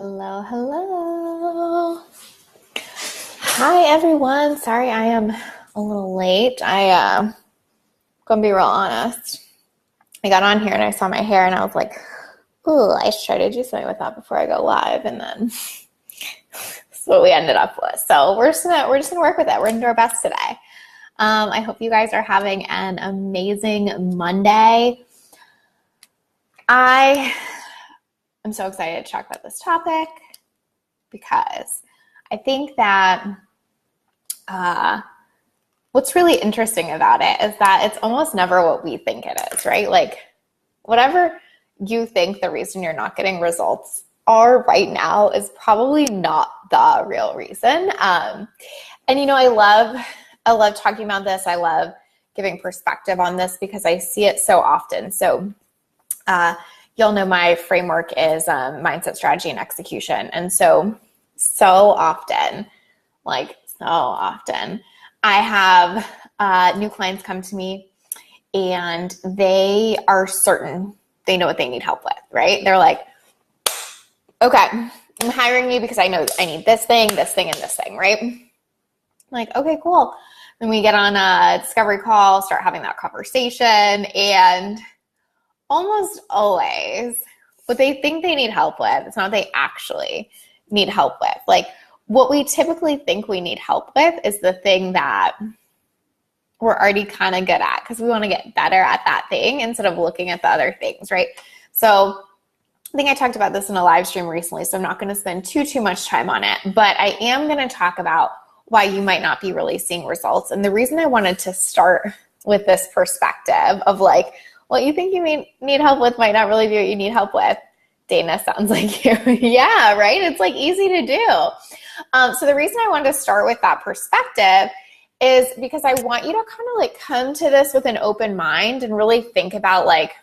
Hello, hello. Hi, everyone. Sorry I am a little late. Gonna be real honest. I got on here and I saw my hair and I was like, ooh, I should try to do something with that before I go live. And then that's what we ended up with. So we're just gonna work with it. We're gonna do our best today. I hope you guys are having an amazing Monday. I am so excited to talk about this topic because I think that what's really interesting about it is that it's almost never what we think it is, right? Like whatever you think the reason you're not getting results are right now is probably not the real reason. And I love talking about this. I love giving perspective on this because I see it so often. So you'll know my framework is mindset, strategy, and execution. And so often, I have new clients come to me and they are certain they know what they need help with, right? They're like, okay, I'm hiring you because I know I need this thing, and this thing, right? I'm like, okay, cool. Then we get on a discovery call, start having that conversation, and almost always what they think they need help with, it's not what they actually need help with. Like what we typically think we need help with is the thing that we're already kind of good at because we want to get better at that thing instead of looking at the other things, right? So I think I talked about this in a live stream recently, so I'm not going to spend too much time on it, but I am going to talk about why you might not be really seeing results. And the reason I wanted to start with this perspective of like, what you think you need help with might not really be what you need help with. Dana, sounds like you. Yeah, right? It's like easy to do. So the reason I wanted to start with that perspective is because I want you to kind of like come to this with an open mind and really think about like,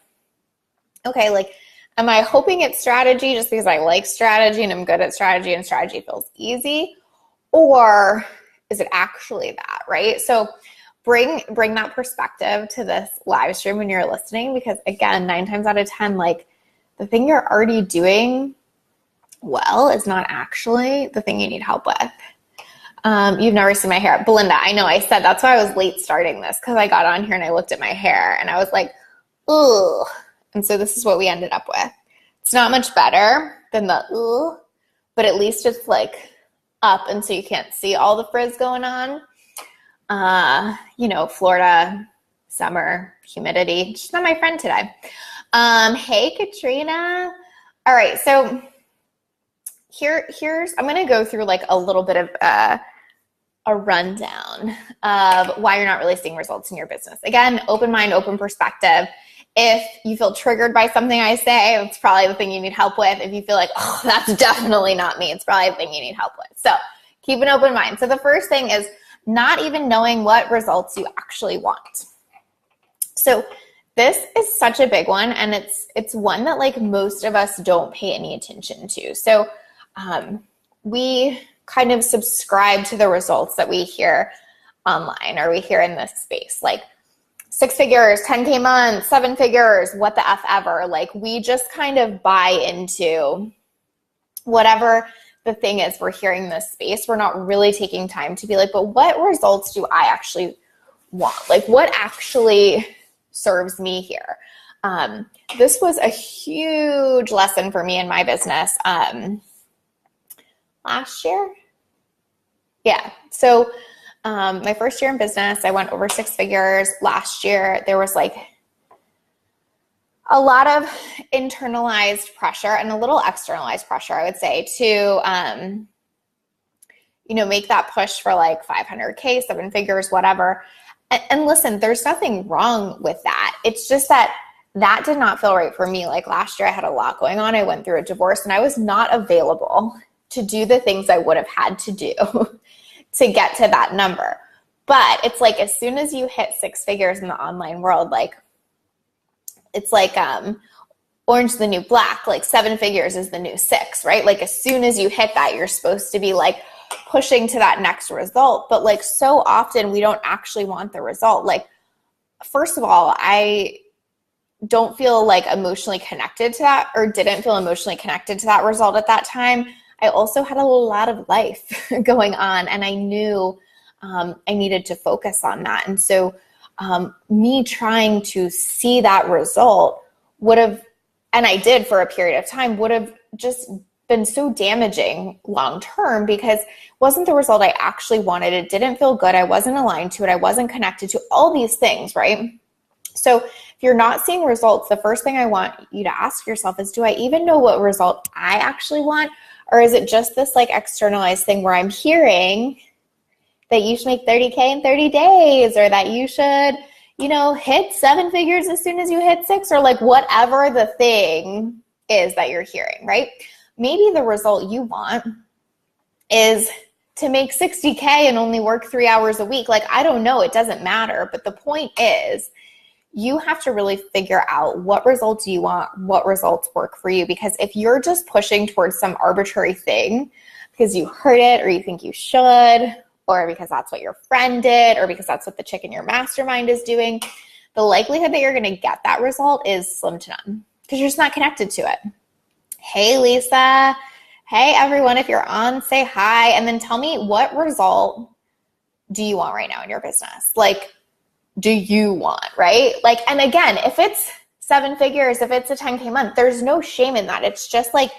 okay, like, am I hoping it's strategy just because I like strategy and I'm good at strategy and strategy feels easy? Or is it actually that, right? So bring that perspective to this live stream when you're listening, because again, 9 times out of 10, like the thing you're already doing well is not actually the thing you need help with. You've never seen my hair. Belinda, I know I said that's why I was late starting this because I got on here and I looked at my hair and I was like, ooh. And so this is what we ended up with. It's not much better than the ooh, but at least it's like up and so you can't see all the frizz going on. Florida, summer, humidity. She's not my friend today. Hey, Katrina. All right, so here's I'm going to go through like a little bit of a rundown of why you're not really seeing results in your business. Again, open mind, open perspective. If you feel triggered by something I say, it's probably the thing you need help with. If you feel like, oh, that's definitely not me, it's probably the thing you need help with. So keep an open mind. So the first thing is not even knowing what results you actually want. So this is such a big one, and it's one that like most of us don't pay any attention to. So we kind of subscribe to the results that we hear online or we hear in this space, like 6 figures, 10K months, 7 figures, what the F ever. Like we just kind of buy into whatever the thing is we're hearing in this space. We're not really taking time to be like, but what results do I actually want? Like what actually serves me here? This was a huge lesson for me in my business last year. Yeah. So my first year in business, I went over 6 figures. Last year, there was like a lot of internalized pressure and a little externalized pressure, I would say, to, make that push for like 500K, 7 figures, whatever. And listen, there's nothing wrong with that. It's just that did not feel right for me. Like last year, I had a lot going on. I went through a divorce and I was not available to do the things I would have had to do to get to that number. But it's like as soon as you hit 6 figures in the online world, like it's like orange is the new black, like 7 figures is the new 6, right? Like as soon as you hit that, you're supposed to be like pushing to that next result. But like so often we don't actually want the result. Like, first of all, I don't feel like emotionally connected to that, or didn't feel emotionally connected to that result at that time, I also had a lot of life going on, and I knew I needed to focus on that. And so me trying to see that result would have, and I did for a period of time, would have just been so damaging long term, because it wasn't the result I actually wanted. It didn't feel good. I wasn't aligned to it. I wasn't connected to all these things, right? So if you're not seeing results, the first thing I want you to ask yourself is, do I even know what result I actually want? Or is it just this like externalized thing where I'm hearing that you should make 30K in 30 days, or that you should, hit 7 figures as soon as you hit 6, or like whatever the thing is that you're hearing, right? Maybe the result you want is to make 60K and only work 3 hours a week. Like, I don't know, it doesn't matter. But the point is, you have to really figure out what results you want, what results work for you. Because if you're just pushing towards some arbitrary thing because you heard it, or you think you should, or because that's what your friend did, or because that's what the chick in your mastermind is doing, the likelihood that you're going to get that result is slim to none, because you're just not connected to it. Hey, Lisa. Hey, everyone. If you're on, say hi. And then tell me, what result do you want right now in your business? Like, do you want, right? Like, and again, if it's 7 figures, if it's a 10K month, there's no shame in that. It's just like,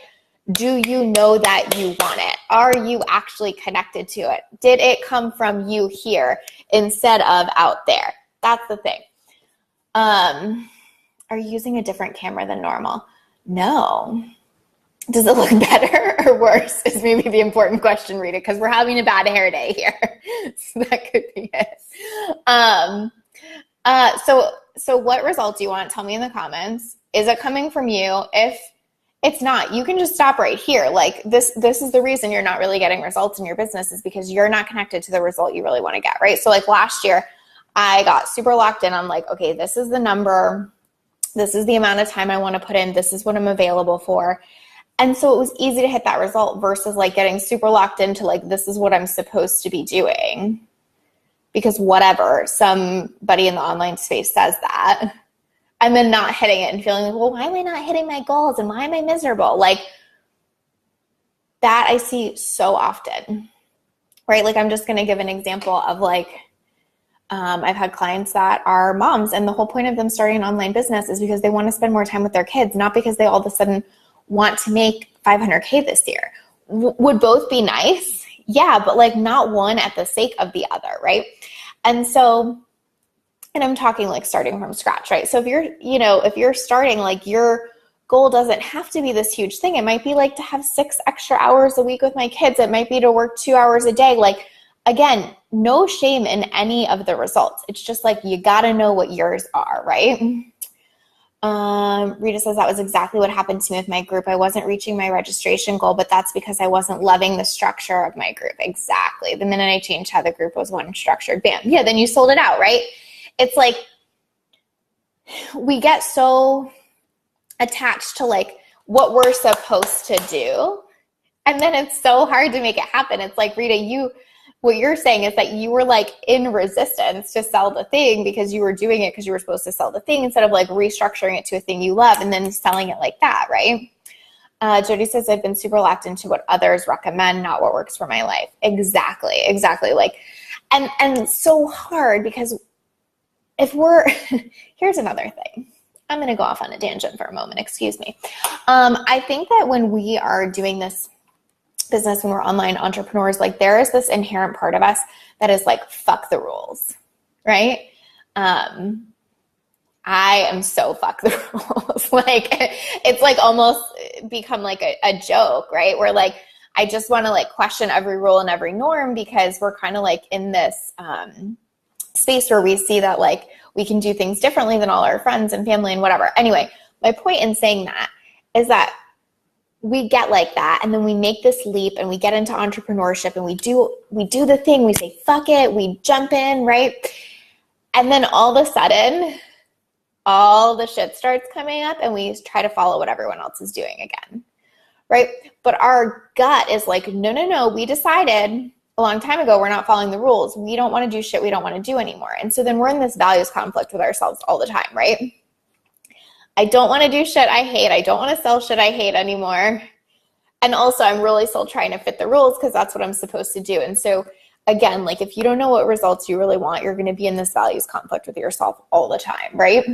do you know that you want it? Are you actually connected to it? Did it come from you here instead of out there? That's the thing. Are you using a different camera than normal? No. Does it look better or worse is maybe the important question, Rita, because we're having a bad hair day here. So that could be it. So what result do you want? Tell me in the comments. Is it coming from you? If it's not, you can just stop right here. Like this is the reason you're not really getting results in your business, is because you're not connected to the result you really want to get, right? So like last year, I got super locked in on like, okay, this is the number. This is the amount of time I want to put in. This is what I'm available for. And so it was easy to hit that result versus like getting super locked into like, this is what I'm supposed to be doing. Because whatever, somebody in the online space says that, and then not hitting it and feeling like, well, why am I not hitting my goals? And why am I miserable? Like that I see so often, right? Like I'm just going to give an example of like, I've had clients that are moms, and the whole point of them starting an online business is because they want to spend more time with their kids, not because they all of a sudden want to make 500K this year. Would both be nice? Yeah, but like not one at the sake of the other, right? And so, and I'm talking like starting from scratch, right? So if you're starting, like your goal doesn't have to be this huge thing. It might be like to have 6 extra hours a week with my kids. It might be to work 2 hours a day. Like, again, no shame in any of the results. It's just like, you got to know what yours are, right? Rita says that was exactly what happened to me with my group. I wasn't reaching my registration goal, but that's because I wasn't loving the structure of my group. Exactly. The minute I changed how the group was one structured, bam. Yeah, then you sold it out, right? It's like we get so attached to like what we're supposed to do, and then it's so hard to make it happen. It's like, Rita, what you're saying is that you were like in resistance to sell the thing because you were doing it because you were supposed to sell the thing instead of like restructuring it to a thing you love and then selling it like that, right? Jody says, I've been super locked into what others recommend, not what works for my life. Exactly. Like, and so hard, because if here's another thing. I'm going to go off on a tangent for a moment. Excuse me. I think that when we are doing this business, when we're online entrepreneurs, like there is this inherent part of us that is like, fuck the rules, right? I am so fuck the rules. Like it's like almost become like a joke, right? Where like, I just want to like question every rule and every norm, because we're kind of like in this space where we see that like we can do things differently than all our friends and family and whatever. Anyway, my point in saying that is that we get like that, and then we make this leap and we get into entrepreneurship and we do the thing, we say fuck it, we jump in, right? And then all of a sudden all the shit starts coming up and we try to follow what everyone else is doing again, right? But our gut is like, no, we decided a long time ago we're not following the rules. We don't want to do shit we don't want to do anymore. And so then we're in this values conflict with ourselves all the time, right? I don't want to do shit I hate. I don't want to sell shit I hate anymore. And also, I'm really still trying to fit the rules because that's what I'm supposed to do. And so, again, like if you don't know what results you really want, you're going to be in this values conflict with yourself all the time, right?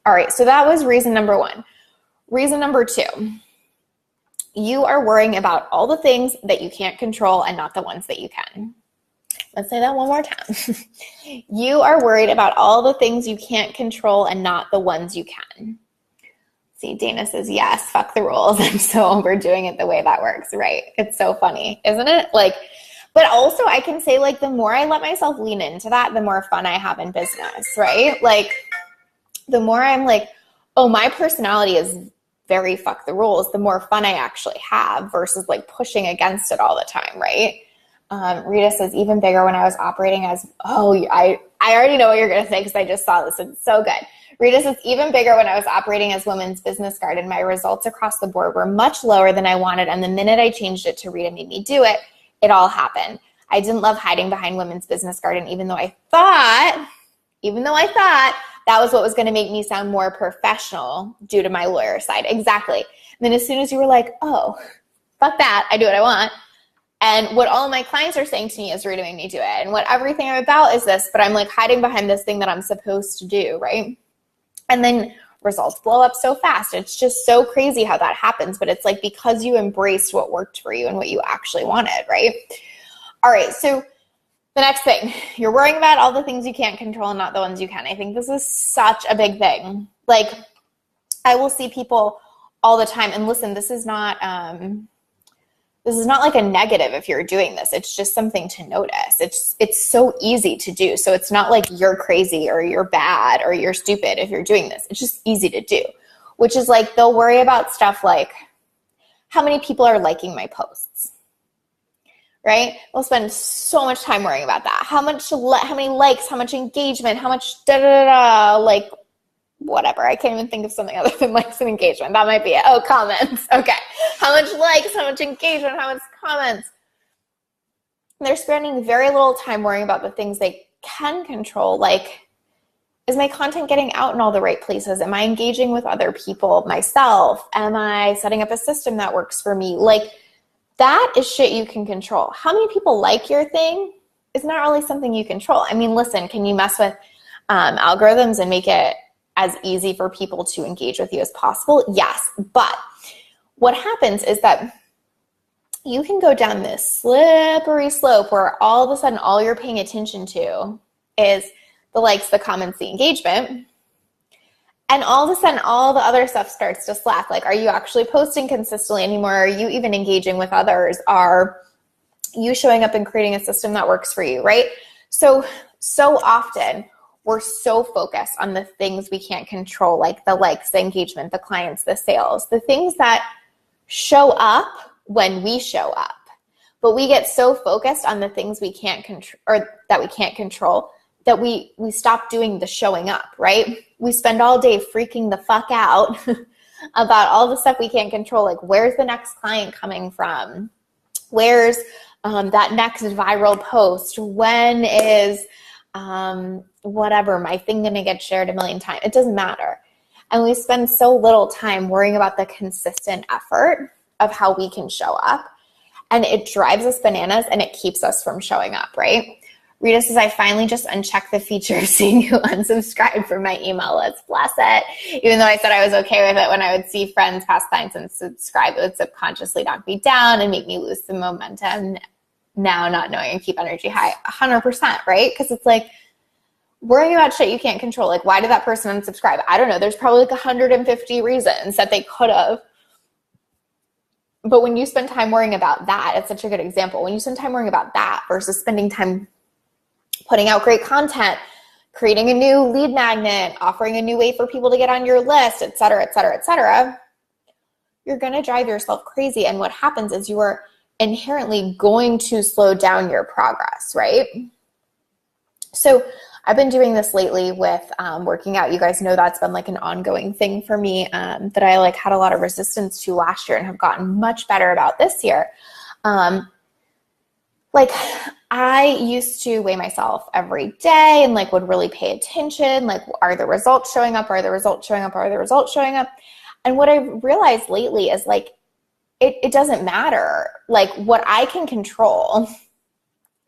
All right, so that was reason number one. Reason number two, you are worrying about all the things that you can't control and not the ones that you can. Let's say that one more time. You are worried about all the things you can't control and not the ones you can. See, Dana says, yes, fuck the rules. I'm so overdoing it the way that works, right? It's so funny, isn't it? Like, but also I can say like the more I let myself lean into that, the more fun I have in business, right? Like the more I'm like, oh, my personality is very fuck the rules, the more fun I actually have versus like pushing against it all the time, right? Rita says, even bigger when I was operating as, I already know what you're going to say because I just saw this. It's so good. Rita says, even bigger when I was operating as Women's Business Garden, my results across the board were much lower than I wanted. And the minute I changed it to Rita made me do it, it all happened. I didn't love hiding behind Women's Business Garden, even though I thought that was what was going to make me sound more professional due to my lawyer side. Exactly. And then as soon as you were like, oh, fuck that, I do what I want. And what all of my clients are saying to me is Rita made me do it. And what everything I'm about is this, but I'm like hiding behind this thing that I'm supposed to do, right? And then results blow up so fast. It's just so crazy how that happens. But it's like because you embraced what worked for you and what you actually wanted, right? All right, so the next thing, you're worrying about all the things you can't control and not the ones you can. I think this is such a big thing. Like I will see people all the time, and listen, this is not like a negative if you're doing this. It's just something to notice. It's so easy to do. So it's not like you're crazy or you're bad or you're stupid if you're doing this. It's just easy to do, which is like they'll worry about stuff like how many people are liking my posts, right? We'll spend so much time worrying about that. How many likes, how much engagement, how much da-da-da-da, like whatever. I can't even think of something other than likes and engagement. That might be it. Oh, comments. Okay. How much likes, how much engagement, how much comments. They're spending very little time worrying about the things they can control. Like, is my content getting out in all the right places? Am I engaging with other people myself? Am I setting up a system that works for me? Like, that is shit you can control. How many people like your thing is not really something you control. I mean, listen, can you mess with algorithms and make it as easy for people to engage with you as possible? Yes. But what happens is that you can go down this slippery slope where all of a sudden all you're paying attention to is the likes, the comments, the engagement. And all of a sudden all the other stuff starts to slack. Like, are you actually posting consistently anymore? Are you even engaging with others? Are you showing up and creating a system that works for you, right? So often we're so focused on the things we can't control, like the likes, the engagement, the clients, the sales, the things that show up when we show up. But we get so focused on the things we can't control, or that we can't control, that we stop doing the showing up, right? We spend all day freaking the fuck out about all the stuff we can't control. Like, where's the next client coming from? Where's that next viral post? When is whatever, my thing gonna get shared a million times? It doesn't matter. And we spend so little time worrying about the consistent effort of how we can show up. And it drives us bananas and it keeps us from showing up, right? Rita says, I finally just unchecked the feature of seeing you unsubscribe from my email list. Bless it. Even though I said I was okay with it, when I would see friends, past clients, and subscribe, it would subconsciously knock me down and make me lose the momentum. Now not knowing and keep energy high, 100%, right? Because it's like worrying about shit you can't control. Like, why did that person unsubscribe? I don't know. There's probably like 150 reasons that they could have. But when you spend time worrying about that, it's such a good example. When you spend time worrying about that versus spending time putting out great content, creating a new lead magnet, offering a new way for people to get on your list, et cetera, et cetera, et cetera, you're going to drive yourself crazy. And what happens is you are inherently going to slow down your progress, right? So I've been doing this lately with working out. You guys know that's been like an ongoing thing for me that I like had a lot of resistance to last year and have gotten much better about this year. like I used to weigh myself every day and like would really pay attention. Like, are the results showing up? Are the results showing up? Are the results showing up? And what I've realized lately is like, it doesn't matter. Like what I can control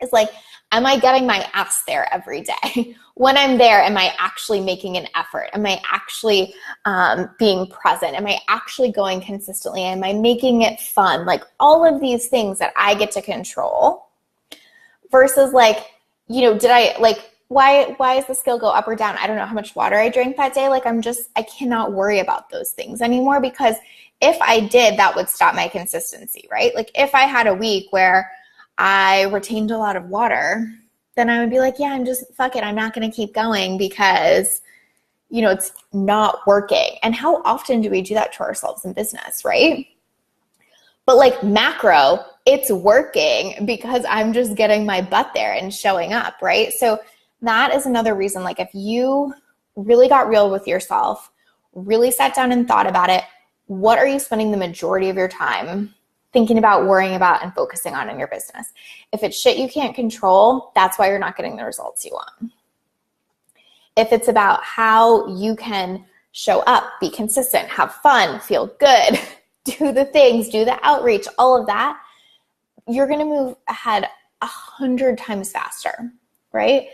is like, am I getting my ass there every day? When I'm there, am I actually making an effort? Am I actually being present? Am I actually going consistently? Am I making it fun? Like all of these things that I get to control versus like, you know, did I like, why is the scale go up or down? I don't know how much water I drank that day. Like I cannot worry about those things anymore, because if I did, that would stop my consistency, right? Like if I had a week where I retained a lot of water, then I would be like, yeah, I'm just, fuck it. I'm not going to keep going because, you know, it's not working. And how often do we do that to ourselves in business, right? But like macro, it's working because I'm just getting my butt there and showing up, right? So that is another reason, like if you really got real with yourself, really sat down and thought about it, what are you spending the majority of your time thinking about, worrying about, and focusing on in your business? If it's shit you can't control, that's why you're not getting the results you want. If it's about how you can show up, be consistent, have fun, feel good, do the things, do the outreach, all of that, you're going to move ahead 100 times faster, right?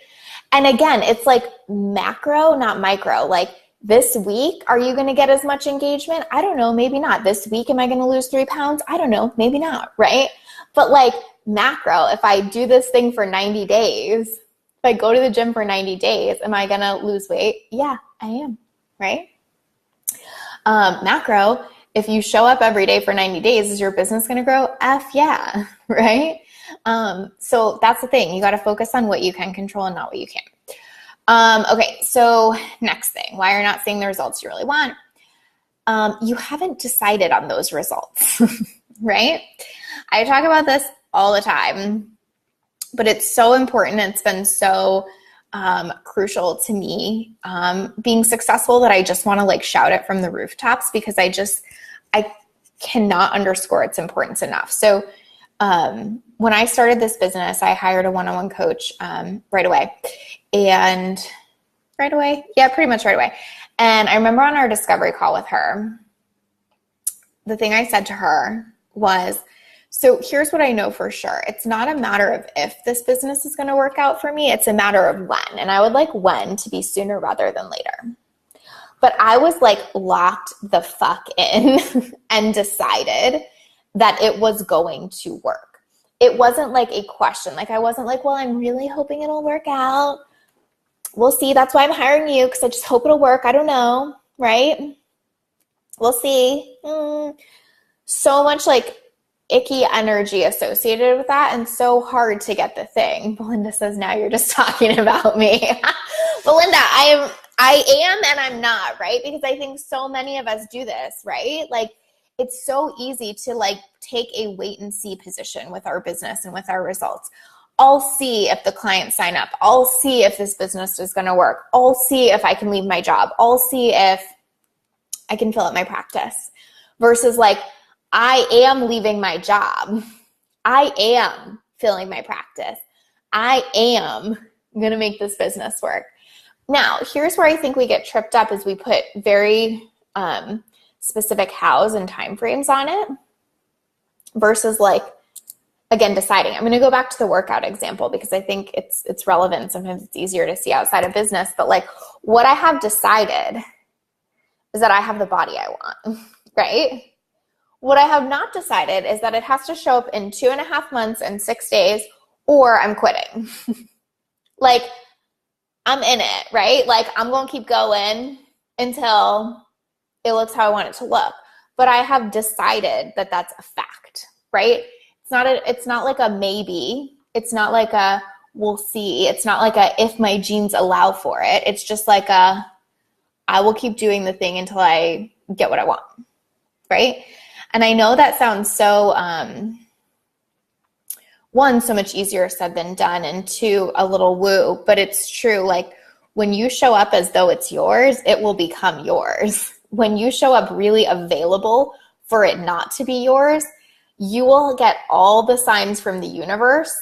And again, it's like macro, not micro. Like this week, are you going to get as much engagement? I don't know, maybe not. This week, am I going to lose 3 pounds? I don't know, maybe not, right? But like macro, if I do this thing for 90 days, if I go to the gym for 90 days, am I going to lose weight? Yeah, I am, right? Macro, if you show up every day for 90 days, is your business going to grow? F yeah, right? So that's the thing. You got to focus on what you can control and not what you can't. Okay, so next thing, why you're not seeing the results you really want. You haven't decided on those results, right? I talk about this all the time, but it's so important. It's been so crucial to me being successful that I just want to like shout it from the rooftops, because I cannot underscore its importance enough. So when I started this business, I hired a one-on-one coach right away. And right away? Yeah, pretty much right away. And I remember on our discovery call with her, the thing I said to her was, so here's what I know for sure. It's not a matter of if this business is going to work out for me. It's a matter of when. And I would like when to be sooner rather than later. But I was like locked the fuck in and decided that it was going to work. It wasn't like a question. Like I wasn't like, well, I'm really hoping it'll work out. We'll see. That's why I'm hiring you, because I just hope it'll work. I don't know, right? We'll see. So much like icky energy associated with that, and so hard to get the thing. Belinda says, now you're just talking about me. Belinda, I am and I'm not, right? Because I think so many of us do this, right? Like it's so easy to like take a wait and see position with our business and with our results. I'll see if the clients sign up. I'll see if this business is going to work. I'll see if I can leave my job. I'll see if I can fill up my practice. Versus like, I am leaving my job. I am filling my practice. I am going to make this business work. Now, here's where I think we get tripped up is we put very specific hows and timeframes on it versus like, again, deciding. I'm going to go back to the workout example because I think it's relevant. Sometimes it's easier to see outside of business, but like what I have decided is that I have the body I want, right? What I have not decided is that it has to show up in 2.5 months and 6 days, or I'm quitting. Like I'm in it, right? Like I'm going to keep going until it looks how I want it to look. But I have decided that that's a fact, right? It's not like a maybe. It's not like a we'll see. It's not like a if my genes allow for it. It's just like a I will keep doing the thing until I get what I want, right? And I know that sounds so, one, so much easier said than done, and two, a little woo, but it's true. Like when you show up as though it's yours, it will become yours. When you show up really available for it not to be yours, you will get all the signs from the universe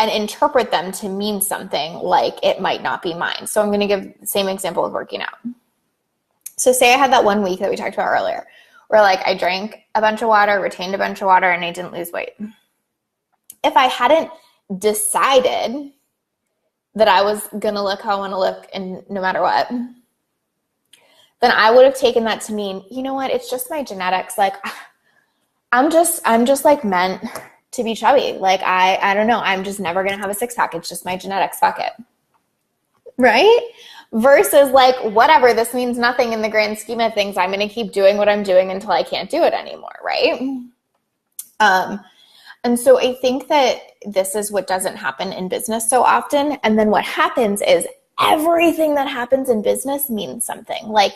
and interpret them to mean something like it might not be mine. So I'm going to give the same example of working out. So say I had that 1 week that we talked about earlier, where like I drank a bunch of water, retained a bunch of water, and I didn't lose weight. If I hadn't decided that I was going to look how I want to look and no matter what, then I would have taken that to mean, you know what, it's just my genetics. Like I'm just like meant to be chubby. Like I don't know, I'm just never going to have a six pack. It's just my genetics. Fuck it. Right? Versus like, whatever, this means nothing in the grand scheme of things. I'm going to keep doing what I'm doing until I can't do it anymore. Right? And so I think that this is what doesn't happen in business so often. And then what happens is everything that happens in business means something. Like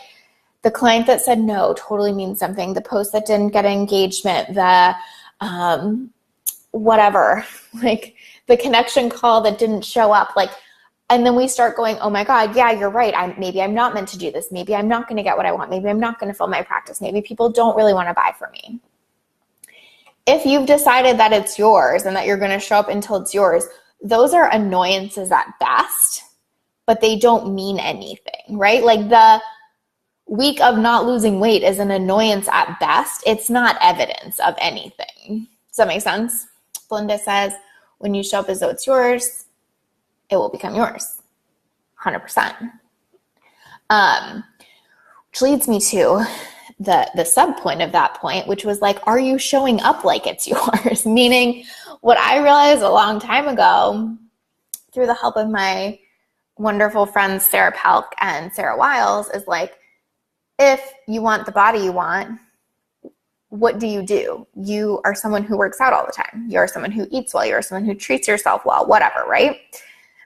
the client that said no totally means something. The post that didn't get engagement, the whatever, like the connection call that didn't show up, like, and then we start going, oh my God, yeah, you're right. Maybe I'm not meant to do this. Maybe I'm not going to get what I want. Maybe I'm not going to fill my practice. Maybe people don't really want to buy from me. If you've decided that it's yours and that you're going to show up until it's yours, those are annoyances at best, but they don't mean anything, right? Like the week of not losing weight is an annoyance at best. It's not evidence of anything. Does that make sense? Belinda says, when you show up as though it's yours, it will become yours. 100%. Which leads me to the sub point of that point, which was like, are you showing up like it's yours? Meaning what I realized a long time ago through the help of my wonderful friends, Sarah Pelk and Sarah Wiles, is like, if you want the body you want, what do? You are someone who works out all the time. You're someone who eats well. You're someone who treats yourself well, whatever, right?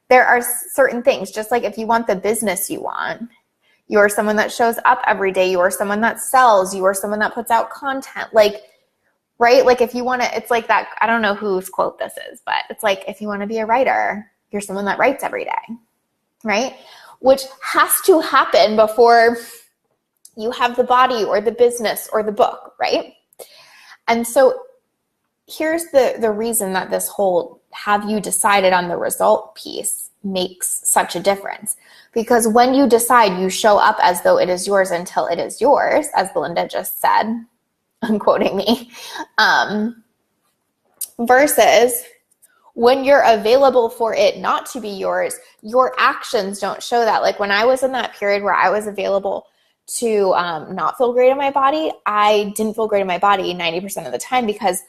There are certain things, just like if you want the business you want, you are someone that shows up every day. You are someone that sells. You are someone that puts out content. Like, right? Like if you want to, it's like that, I don't know whose quote this is, but it's like, if you want to be a writer, you're someone that writes every day, right? Which has to happen before you have the body or the business or the book, right? And so here's the reason that this whole have you decided on the result piece makes such a difference. Because when you decide, you show up as though it is yours until it is yours, as Belinda just said, I'm quoting me, versus when you're available for it not to be yours, your actions don't show that. Like when I was in that period where I was available to not feel great in my body, I didn't feel great in my body 90% of the time because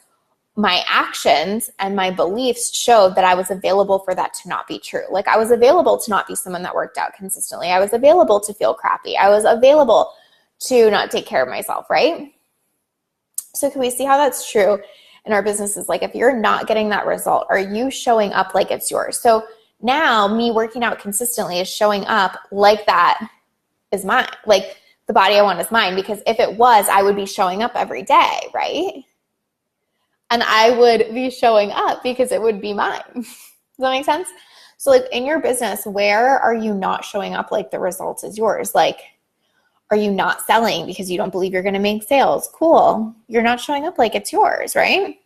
my actions and my beliefs showed that I was available for that to not be true. Like I was available to not be someone that worked out consistently. I was available to feel crappy. I was available to not take care of myself, right? So can we see how that's true in our businesses? Like if you're not getting that result, are you showing up like it's yours? So now me working out consistently is showing up like that is mine. Like the body I want is mine, because if it was, I would be showing up every day, right? And I would be showing up because it would be mine. Does that make sense? So like in your business, where are you not showing up like the result is yours? Like, are you not selling because you don't believe you're going to make sales? Cool. You're not showing up like it's yours, right?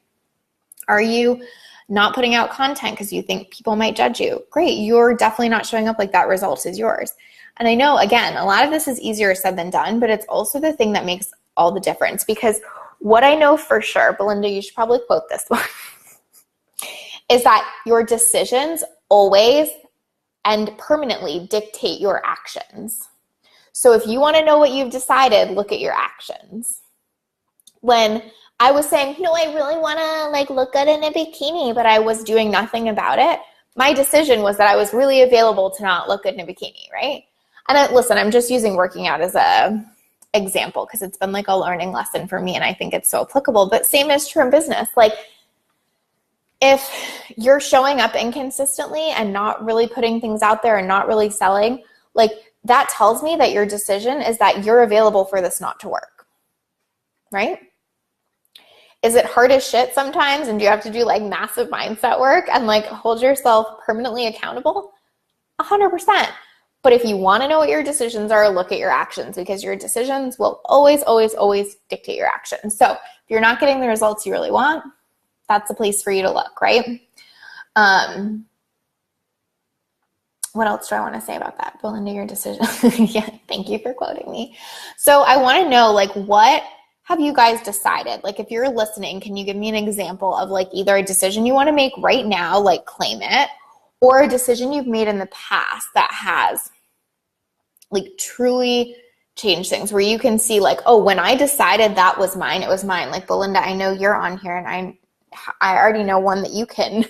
Are you not putting out content because you think people might judge you? Great. You're definitely not showing up like that result is yours. And I know, again, a lot of this is easier said than done, but it's also the thing that makes all the difference. Because what I know for sure, Belinda, you should probably quote this one, is that your decisions always and permanently dictate your actions. So if you want to know what you've decided, look at your actions. When I was saying, no, I really want to like look good in a bikini, but I was doing nothing about it, my decision was that I was really available to not look good in a bikini, right? And listen, I'm just using working out as a example because it's been like a learning lesson for me and I think it's so applicable. But same is true in business. Like if you're showing up inconsistently and not really putting things out there and not really selling, like that tells me that your decision is that you're available for this not to work, right? Is it hard as shit sometimes and do you have to do like massive mindset work and like hold yourself permanently accountable? 100%. But if you want to know what your decisions are, look at your actions, because your decisions will always, always, always dictate your actions. So if you're not getting the results you really want, that's a place for you to look, right? What else do I want to say about that? Belinda, your decision. Yeah, thank you for quoting me. So I want to know, like, what have you guys decided? Like, if you're listening, can you give me an example of like either a decision you want to make right now, like claim it, or a decision you've made in the past that has like truly changed things, where you can see like, oh, when I decided that was mine, it was mine. Like, Belinda, I know you're on here, and I already know one that you can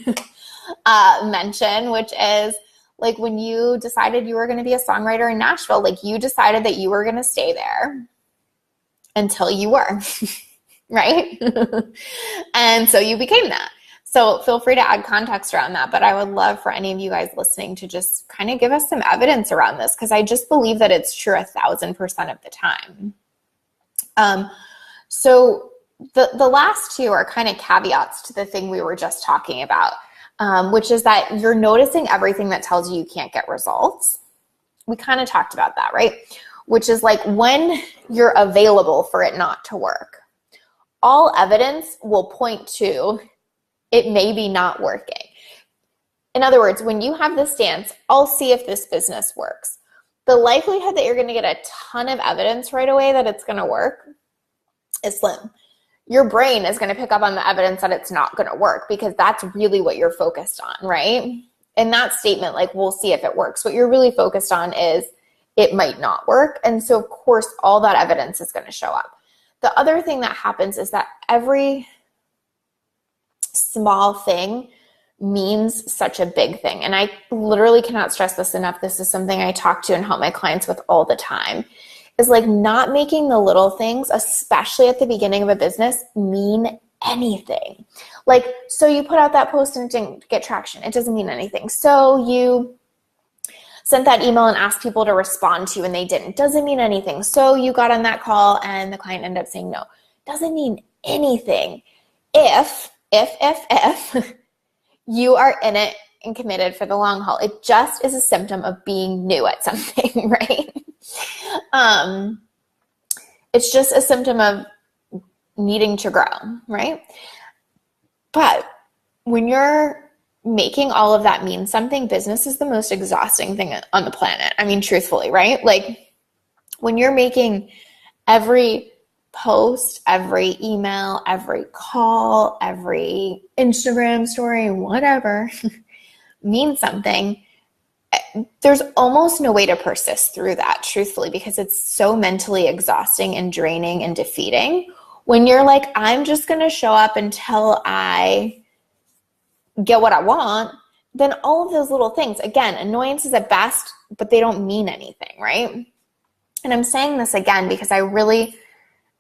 mention, which is like when you decided you were going to be a songwriter in Nashville, like you decided that you were going to stay there until you were, right? And so you became that. So feel free to add context around that. But I would love for any of you guys listening to just kind of give us some evidence around this, because I just believe that it's true 1,000% of the time. So the last two are kind of caveats to the thing we were just talking about, which is that you're noticing everything that tells you you can't get results. We kind of talked about that, right? Which is like when you're available for it not to work. All evidence will point to it may be not working. In other words, when you have this stance, I'll see if this business works, the likelihood that you're going to get a ton of evidence right away that it's going to work is slim. Your brain is going to pick up on the evidence that it's not going to work, because that's really what you're focused on, right? In that statement, like, we'll see if it works, what you're really focused on is it might not work. And so, of course, all that evidence is going to show up. The other thing that happens is that every small thing means such a big thing. And I literally cannot stress this enough. This is something I talk to and help my clients with all the time, is like not making the little things, especially at the beginning of a business, mean anything. Like, so you put out that post and it didn't get traction. It doesn't mean anything. So you sent that email and asked people to respond to you and they didn't. Doesn't mean anything. So you got on that call and the client ended up saying no. Doesn't mean anything. If you are in it and committed for the long haul, it just is a symptom of being new at something, right? It's just a symptom of needing to grow, right? But when you're making all of that mean something, business is the most exhausting thing on the planet. I mean, truthfully, right? Like when you're making every post, every email, every call, every Instagram story, whatever, mean something, there's almost no way to persist through that, truthfully, because it's so mentally exhausting and draining and defeating. When you're like, I'm just going to show up until I get what I want, then all of those little things, again, annoyances at best, but they don't mean anything, right? And I'm saying this again because I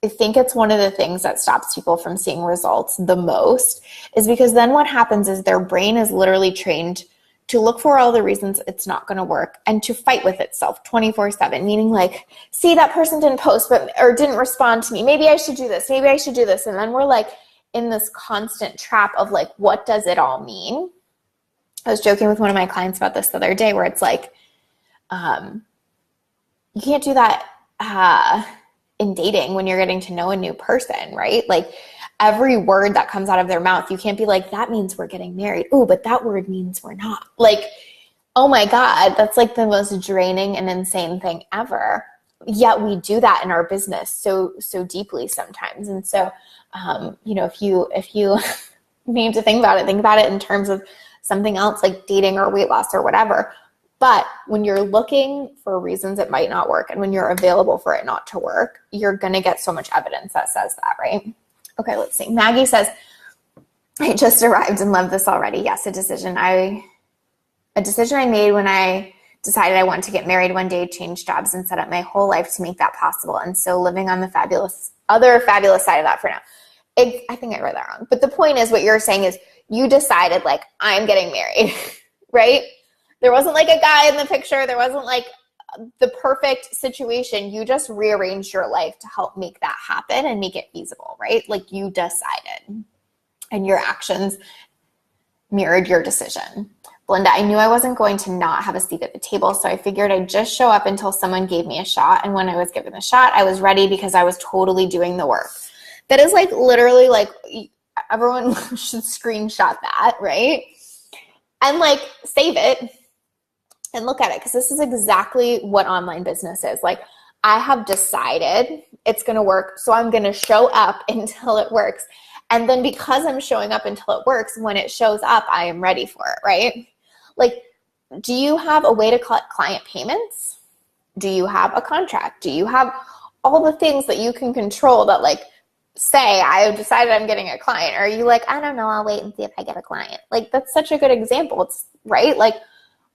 think it's one of the things that stops people from seeing results the most, is because then what happens is their brain is literally trained to look for all the reasons it's not going to work and to fight with itself 24/7, meaning like, see, that person didn't post or didn't respond to me. Maybe I should do this. Maybe I should do this. And then we're like in this constant trap of like, what does it all mean? I was joking with one of my clients about this the other day, where it's like, you can't do that in dating when you're getting to know a new person, right? Like every word that comes out of their mouth, you can't be like, that means we're getting married. Oh, but that word means we're not. Like, oh my God, that's like the most draining and insane thing ever. Yet we do that in our business so deeply sometimes. And so, if you need to think about it in terms of something else like dating or weight loss or whatever. But when you're looking for reasons it might not work, and when you're available for it not to work, you're going to get so much evidence that says that, right? Okay, let's see. Maggie says, I just arrived and love this already. Yes, a decision I made when I decided I wanted to get married one day, change jobs, and set up my whole life to make that possible. And so living on the other fabulous side of that for now. I think I read that wrong. But the point is, what you're saying is you decided like, I'm getting married, right? There wasn't like a guy in the picture. There wasn't like the perfect situation. You just rearranged your life to help make that happen and make it feasible, right? Like you decided, and your actions mirrored your decision. Belinda, I knew I wasn't going to not have a seat at the table, so I figured I'd just show up until someone gave me a shot. And when I was given the shot, I was ready because I was totally doing the work. That is like literally like, everyone should screenshot that, right? and like save it and look at it, because this is exactly what online business is. Like, I have decided it's going to work, so I'm going to show up until it works. And then because I'm showing up until it works, when it shows up, I am ready for it, right? Like, do you have a way to collect client payments? Do you have a contract? Do you have all the things that you can control that, like, say, I have decided I'm getting a client? Or are you like, I don't know, I'll wait and see if I get a client? Like, that's such a good example. It's right. Like,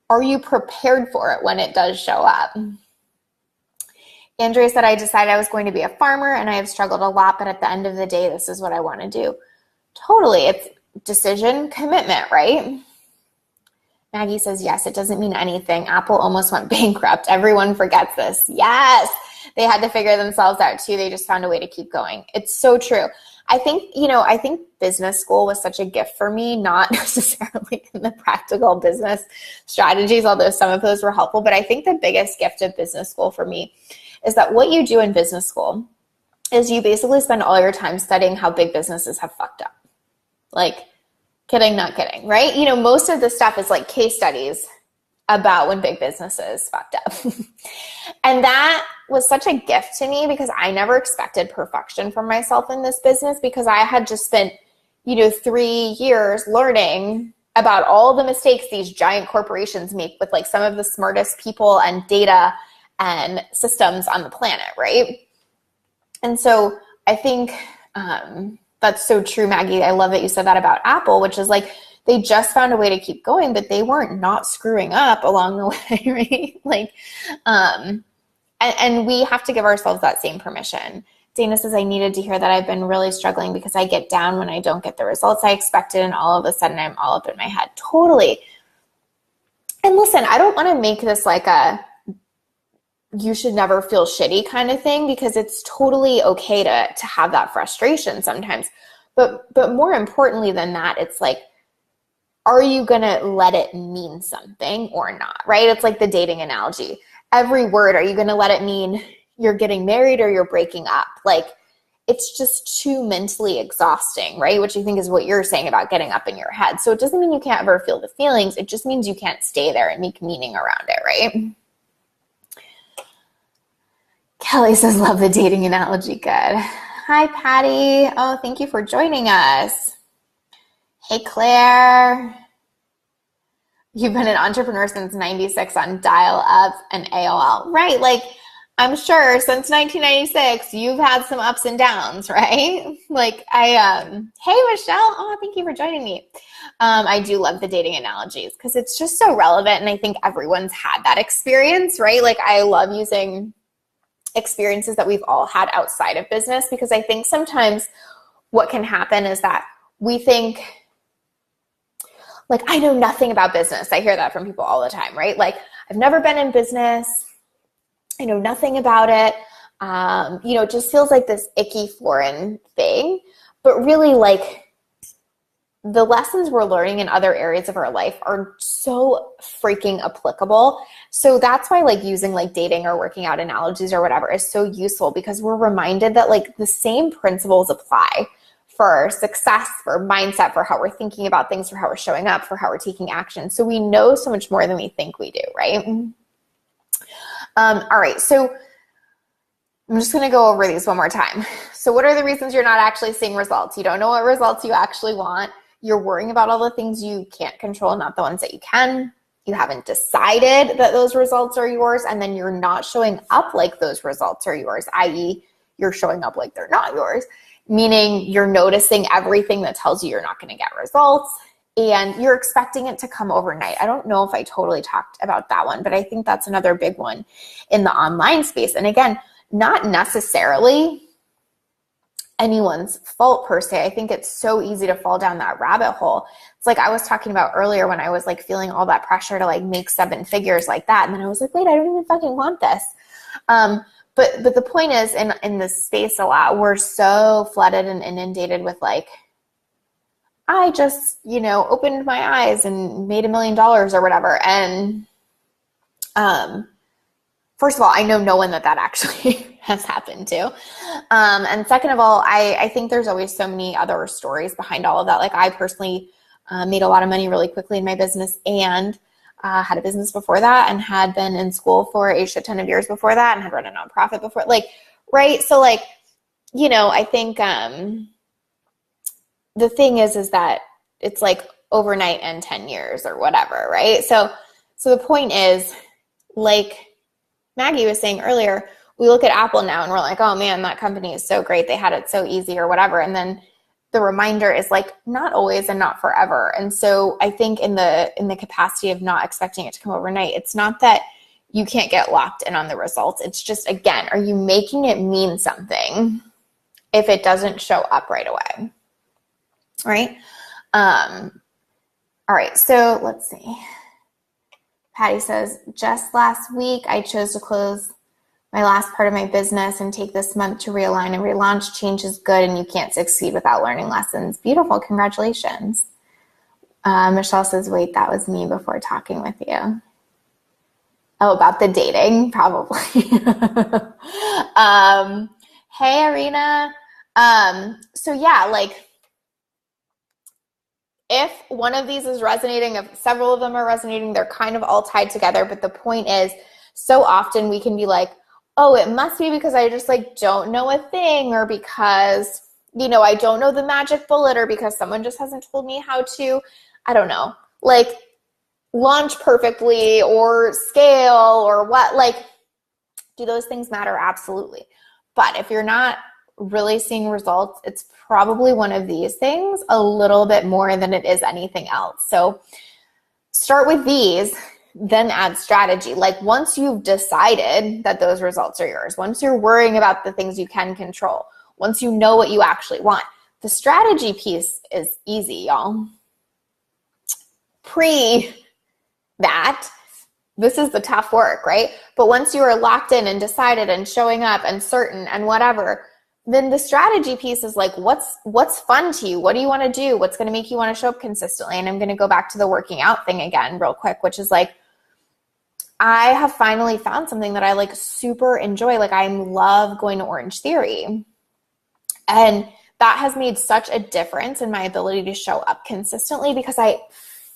are you prepared for it when it does show up? Andrea said, I decided I was going to be a farmer and I have struggled a lot, but at the end of the day, this is what I want to do. Totally. It's decision, commitment, right? Maggie says, yes, it doesn't mean anything. Apple almost went bankrupt. Everyone forgets this. Yes, they had to figure themselves out too. They just found a way to keep going. It's so true. I think business school was such a gift for me, not necessarily in the practical business strategies, although some of those were helpful. But I think the biggest gift of business school for me is that what you do in business school is you basically spend all your time studying how big businesses have fucked up. Like, kidding, not kidding, right? Most of the stuff is like case studies about when big businesses fucked up. And that was such a gift to me because I never expected perfection from myself in this business, because I had just spent, 3 years learning about all the mistakes these giant corporations make with like some of the smartest people and data and systems on the planet, right? And so I think that's so true, Maggie. I love that you said that about Apple, which is like, they just found a way to keep going, but they weren't not screwing up along the way, right? Like, and we have to give ourselves that same permission. Dana says, I needed to hear that. I've been really struggling because I get down when I don't get the results I expected, and all of a sudden I'm all up in my head. Totally. And listen, I don't want to make this like a you should never feel shitty kind of thing, because it's totally okay to have that frustration sometimes. But more importantly than that, it's like, are you going to let it mean something or not, right? It's like the dating analogy. Every word, are you going to let it mean you're getting married or you're breaking up? Like, it's just too mentally exhausting, right? Which I think is what you're saying about getting up in your head. So it doesn't mean you can't ever feel the feelings. It just means you can't stay there and make meaning around it, right? Kelly says, love the dating analogy. Good. Hi, Patty. Oh, thank you for joining us. Hey, Claire. You've been an entrepreneur since 96 on dial-up and AOL. Right. Like, I'm sure since 1996, you've had some ups and downs, right? Like, hey, Michelle. Oh, thank you for joining me. I do love the dating analogies because it's just so relevant. And I think everyone's had that experience, right? Like, I love using experiences that we've all had outside of business, because I think sometimes what can happen is that we think, like, I know nothing about business. I hear that from people all the time, right? Like, I've never been in business. I know nothing about it. It just feels like this icky foreign thing. But really, like, the lessons we're learning in other areas of our life are so freaking applicable. So that's why, like, using like dating or working out analogies or whatever is so useful, because we're reminded that like the same principles apply for success, for mindset, for how we're thinking about things, for how we're showing up, for how we're taking action. So we know so much more than we think we do, right? All right, so I'm just going to go over these one more time. So what are the reasons you're not actually seeing results? You don't know what results you actually want. You're worrying about all the things you can't control, not the ones that you can. You haven't decided that those results are yours, and then you're not showing up like those results are yours, i.e. you're showing up like they're not yours, meaning you're noticing everything that tells you you're not going to get results, and you're expecting it to come overnight. I don't know if I totally talked about that one, but I think that's another big one in the online space. And again, not necessarily anyone's fault per se. I think it's so easy to fall down that rabbit hole. It's like I was talking about earlier when I was like feeling all that pressure to like make 7 figures like that. And then I was like, wait, I don't even fucking want this. But the point is, in this space a lot, we're so flooded and inundated with like, I just, opened my eyes and made $1 million or whatever. And first of all, I know no one that actually has happened to. And second of all, I think there's always so many other stories behind all of that. Like, I personally made a lot of money really quickly in my business, and had a business before that, and had been in school for a shit ton of years before that, and had run a nonprofit before, like, right? So like, I think the thing is that it's like overnight and 10 years or whatever, right? So the point is, like Maggie was saying earlier, we look at Apple now and we're like, oh man, that company is so great. They had it so easy or whatever. And then the reminder is like, not always and not forever. And so I think in the capacity of not expecting it to come overnight, it's not that you can't get locked in on the results. It's just, again, are you making it mean something if it doesn't show up right away? Right? All right, so let's see. Patty says, just last week, I chose to close my last part of my business and take this month to realign and relaunch. Change is good, and you can't succeed without learning lessons. Beautiful, congratulations. Michelle says, wait, that was me before talking with you. Oh, about the dating, probably. Hey, Arena. So yeah, like, if one of these is resonating, if several of them are resonating, they're kind of all tied together. But the point is, so often we can be like, oh, it must be because I just like don't know a thing, or because, I don't know the magic bullet, or because someone just hasn't told me how to, I don't know, like launch perfectly or scale or what. Like, do those things matter? Absolutely. But if you're not really seeing results, it's probably one of these things a little bit more than it is anything else. So start with these, then add strategy. Like, once you've decided that those results are yours, once you're worrying about the things you can control, once you know what you actually want, the strategy piece is easy, y'all. Pre that, this is the tough work, right? But once you are locked in and decided and showing up and certain and whatever, then the strategy piece is like, what's fun to you? What do you want to do? What's going to make you want to show up consistently? And I'm going to go back to the working out thing again real quick, which is like, I have finally found something that I like super enjoy. Like, I love going to Orange Theory. And that has made such a difference in my ability to show up consistently because I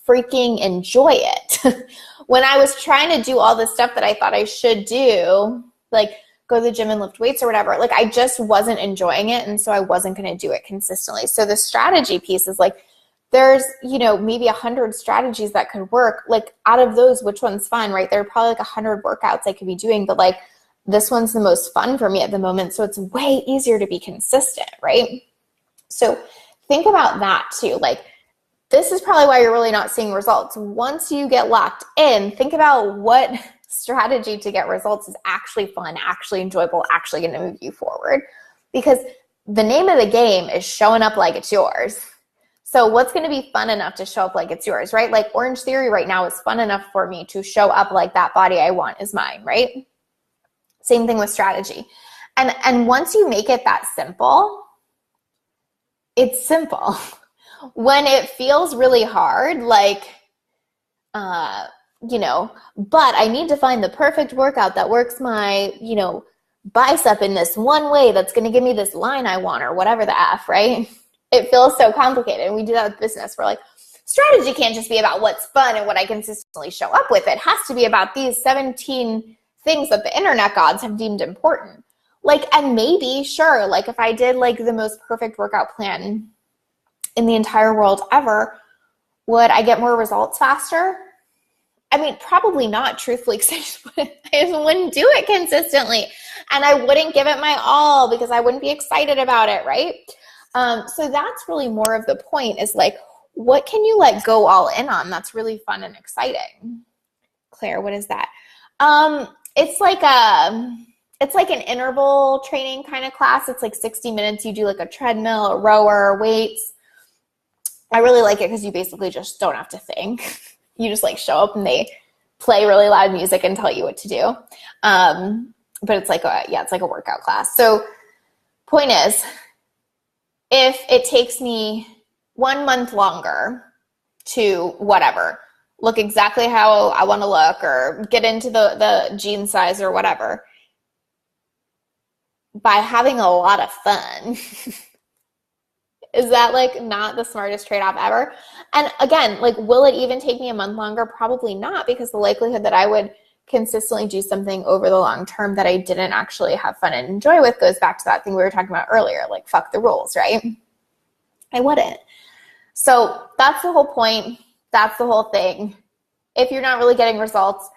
freaking enjoy it. When I was trying to do all the stuff that I thought I should do, like go to the gym and lift weights or whatever, like I just wasn't enjoying it. And so I wasn't going to do it consistently. So the strategy piece is like, there's, maybe 100 strategies that could work. Like, out of those, which one's fun, right? There are probably like 100 workouts I could be doing, but like this one's the most fun for me at the moment. So it's way easier to be consistent, right? So think about that too. Like, this is probably why you're really not seeing results. Once you get locked in, think about what strategy to get results is actually fun, actually enjoyable, actually going to move you forward. Because the name of the game is showing up like it's yours. So what's going to be fun enough to show up like it's yours, right? Like Orange Theory right now is fun enough for me to show up like that body I want is mine, right? Same thing with strategy. And once you make it that simple, it's simple. When it feels really hard, like, but I need to find the perfect workout that works my, bicep in this one way that's going to give me this line I want, or whatever the F, right? It feels so complicated. And we do that with business. We're like, strategy can't just be about what's fun and what I consistently show up with. It has to be about these 17 things that the internet gods have deemed important. Like, and maybe, sure, like if I did like the most perfect workout plan in the entire world ever, would I get more results faster? I mean, probably not, truthfully, because I just wouldn't do it consistently. And I wouldn't give it my all because I wouldn't be excited about it, right? So that's really more of the point, is like, what can you like go all in on that's really fun and exciting? Claire, what is that? It's like an interval training kind of class. It's like 60 minutes. You do like a treadmill, a rower, weights. I really like it because you basically just don't have to think. You just like show up and they play really loud music and tell you what to do. But it's like it's like a workout class. So point is, if it takes me 1 month longer to whatever, look exactly how I want to look, or get into the jean size or whatever, by having a lot of fun, Is that like not the smartest trade-off ever? And again, like, will it even take me a month longer? Probably not, because the likelihood that I would consistently do something over the long term that I didn't actually have fun and enjoy with goes back to that thing we were talking about earlier, like fuck the rules, right? I wouldn't. So that's the whole point. That's the whole thing. If you're not really getting results,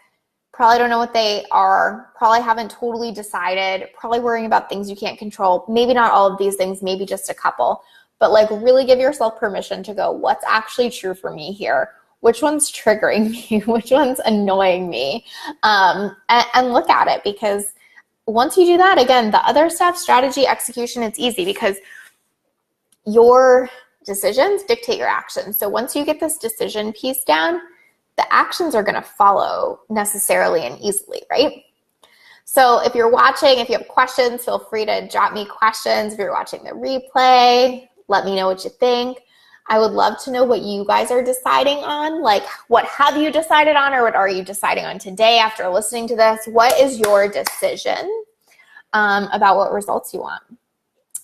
probably don't know what they are, probably haven't totally decided, probably worrying about things you can't control, maybe not all of these things, maybe just a couple, but like really give yourself permission to go, what's actually true for me here? Which one's triggering me? Which one's annoying me? And look at it, because once you do that, again, the other stuff, strategy, execution, it's easy because your decisions dictate your actions. So once you get this decision piece down, the actions are going to follow necessarily and easily, right? So if you're watching, if you have questions, feel free to drop me questions. If you're watching the replay, let me know what you think. I would love to know what you guys are deciding on. Like, what have you decided on, or what are you deciding on today after listening to this? What is your decision about what results you want?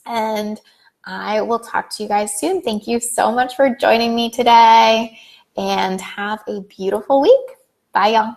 And I will talk to you guys soon. Thank you so much for joining me today, and have a beautiful week. Bye, y'all.